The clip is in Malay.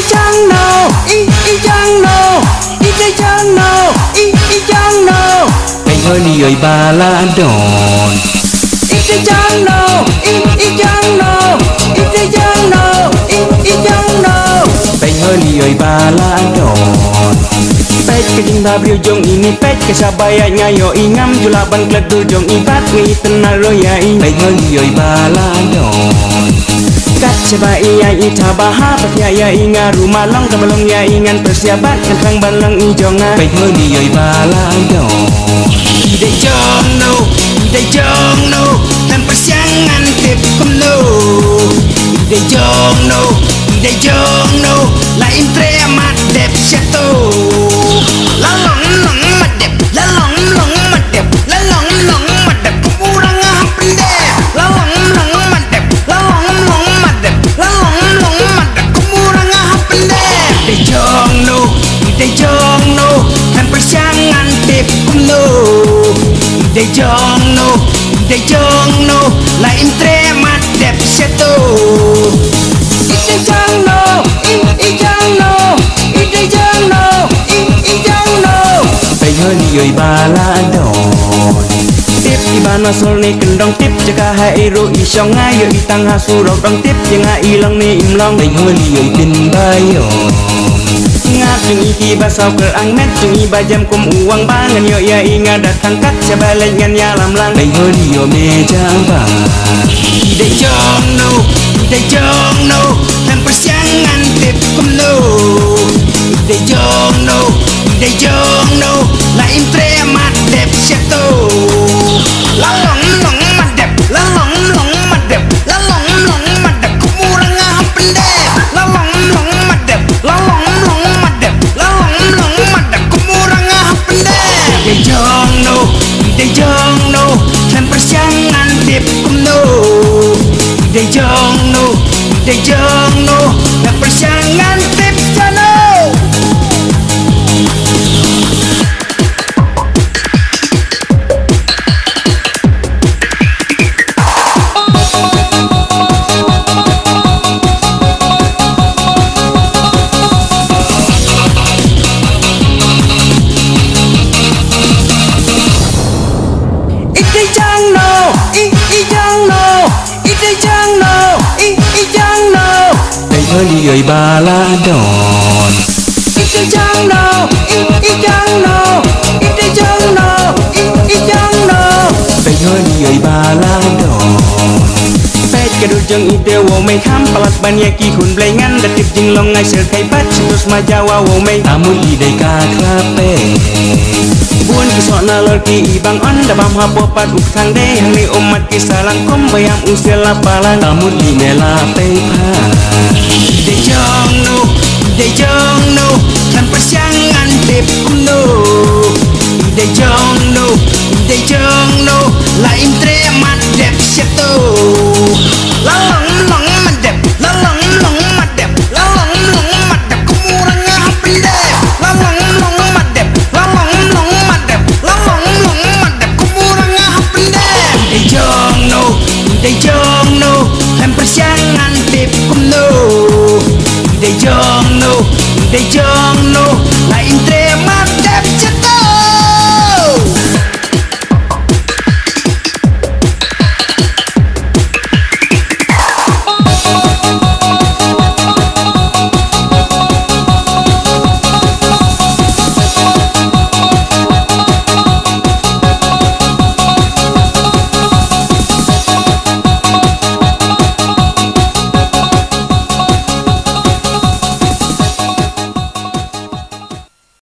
chẳng nào y chẳng nào y chẳng nào y chẳng nào Bánh hơi liời bà la đòn y chẳng nào y chẳng nào y chẳng nào y chẳng nào Bánh hơi liời bà la đòn Pet ke jinda brio jong ini pet ke sabaya ngayo ingam julaban kledu jong ibat ngi tenaro ya i Bánh hơi liời bà la đòn Kat coba iya ita baha ya ya inga rumah long kemelong ya ingan persiapan kentang balang ijonga Bánh hơi liời bà la đòn Ide jong no dan persiangan tip kumno Ide jong no la intre amat dep chateau la long madep la long madep la long madep kurang hapende la long madep la long madep la long madep kurang hapende Ide jong no dan persiangan tip kumno Ide jong no la intre mat dep chateau Ide jong no Ide jong no Bánh hơi liời bà la đòn Tiếp ibana sol ni kendong tip jaka hai ro isong ngayo itang hasu rok dong tip jenga ilang ni imlong Bánh hơi liời tin bayo Ngap jung iki basau kerang met jung iba jam kum uang bangan yo ya inga datang kat sebalik ngan ya lam lang Bánh hơi liều mê jang ba Ide jong no dan persiangan tip kumno Ide jong no la intre mat dep chateau la long madep la long madep la long madep kurang hapende la long madep la long madep la long madep kurang hapende Ide jong no dan persiangan tip kumno Ide jong no dan persiangan tip jano Hơi liời bà la đòn Ide jong no Bánh hơi liời bà la đòn Pet kedul jeng ide wo mei kham palat ban yaki hun blay ngan datip jing long ngai ser kai pat terus majawa wo mei amun ide ka klape Buan kisona lerki ibang on dabam hapo pat uk thang de hang ni umat kisalang kom bayam usil lapalan amun ide la pe pa Ide jong no dan persiangan tip kumno Ide jong no la intre mat dep chateau la long madep la long madep la long madep kurang hapende la long madep la long madep la long madep kurang hapende Ide jong no dan persiangan tip kumno Ide jong